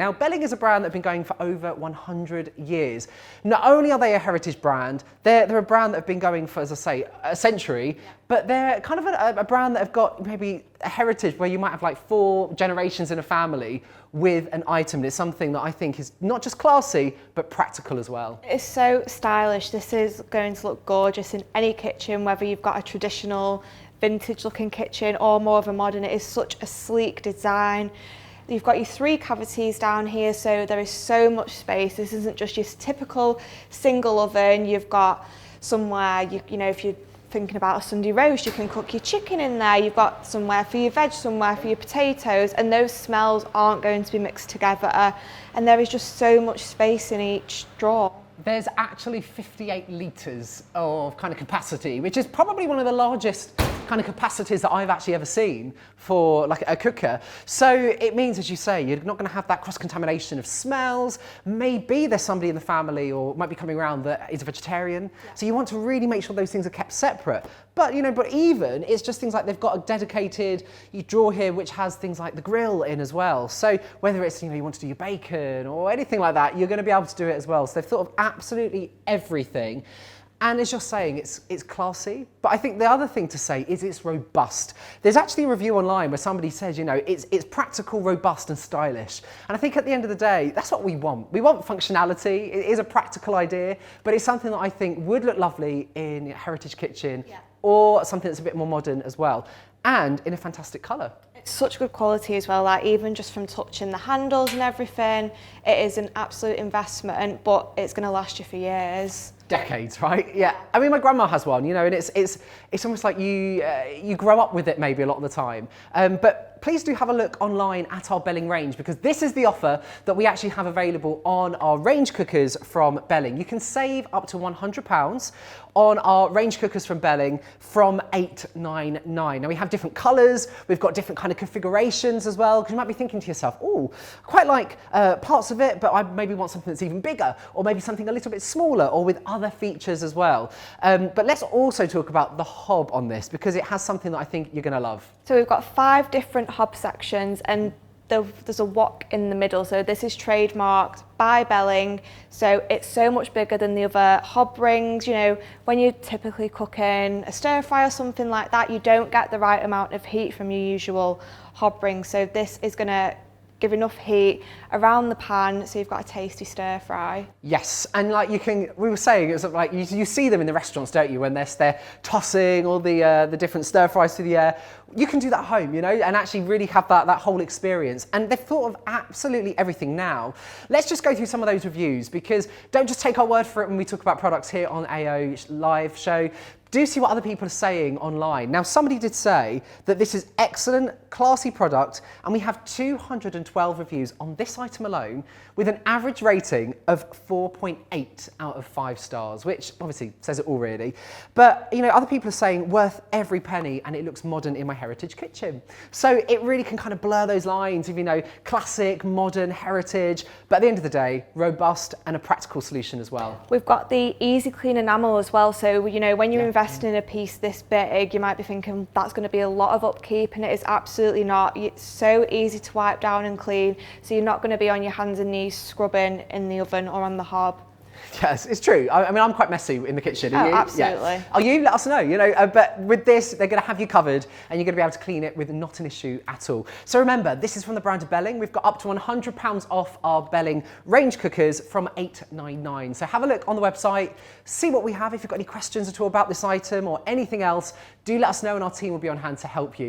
Now, Belling is a brand that have been going for over 100 years. Not only are they a heritage brand, they're a brand that have been going for, as I say, a century, but they're kind of a brand that have got maybe a heritage where you might have like 4 generations in a family with an item. It's something that I think is not just classy, but practical as well. It's so stylish. This is going to look gorgeous in any kitchen, whether you've got a traditional vintage looking kitchen or more of a modern. It is such a sleek design. You've got your 3 cavities down here, so there is so much space. This isn't just your typical single oven. You've got somewhere, you know, if you're thinking about a Sunday roast, you can cook your chicken in there. You've got somewhere for your veg, somewhere for your potatoes, and those smells aren't going to be mixed together. And there is just so much space in each drawer. There's actually 58 litres of kind of capacity, which is probably one of the largest kind of capacities that I've actually ever seen for like a cooker. So it means, as you say, you're not going to have that cross-contamination of smells. Maybe there's somebody in the family or might be coming around that is a vegetarian. So you want to really make sure those things are kept separate. But, you know, but even it's just things like they've got a dedicated drawer here which has things like the grill in as well. So whether it's, you know, you want to do your bacon or anything like that, you're going to be able to do it as well. So they've thought of absolutely everything. And as you're saying, it's classy. But I think the other thing to say is it's robust. There's actually a review online where somebody says, you know, it's practical, robust and stylish. And I think at the end of the day, that's what we want. We want functionality. It is a practical idea, but it's something that I think would look lovely in a heritage kitchen or something that's a bit more modern as well. And in a fantastic colour. It's such good quality as well, like even just from touching the handles and everything, it is an absolute investment, but it's going to last you for years. Decades, right? Yeah. I mean, my grandma has one, you know, and it's almost like you grow up with it maybe a lot of the time. But please do have a look online at our Belling range, because this is the offer that we actually have available on our range cookers from Belling. You can save up to £100 on our range cookers from Belling from £899. Now we have different colours, we've got different kind of configurations as well, because you might be thinking to yourself, oh, I quite like parts of it, but I maybe want something that's even bigger, or maybe something a little bit smaller, or with other features as well. But let's also talk about the hob on this, because it has something that I think you're going to love. So we've got 5 different hob sections, and there's a wok in the middle, so this is trademarked by Belling, so it's so much bigger than the other hob rings. You know, when you're typically cooking a stir fry or something like that, you don't get the right amount of heat from your usual hob ring, so this is going to give enough heat around the pan so you've got a tasty stir fry. Yes, and like we were saying, it's like you see them in the restaurants, don't you, when they're tossing all the different stir fries through the air. You can do that at home, you know, and actually really have that whole experience. And they've thought of absolutely everything now. Let's just go through some of those reviews, because don't just take our word for it when we talk about products here on AO Live Show. Do see what other people are saying online. Now, somebody did say that this is excellent, classy product, and we have 212 reviews on this item alone, with an average rating of 4.8 out of 5 stars, which obviously says it all really. But, you know, other people are saying worth every penny, and it looks modern in my heritage kitchen. So it really can kind of blur those lines of, you know, classic, modern, heritage, but at the end of the day, robust and a practical solution as well. We've got the easy clean enamel as well, so, you know, when you're investing in a piece this big, you might be thinking that's going to be a lot of upkeep, and it is absolutely not. It's so easy to wipe down and clean, so you're not going to be on your hands and knees scrubbing in the oven or on the hob. Yes, it's true. I mean, I'm quite messy in the kitchen. Oh, absolutely. Yeah. Are you? Let us know, you know. But with this, they're going to have you covered, and you're going to be able to clean it with not an issue at all. So remember, this is from the brand of Belling. We've got up to £100 off our Belling range cookers from $899. So have a look on the website, see what we have. If you've got any questions at all about this item or anything else, do let us know, and our team will be on hand to help you.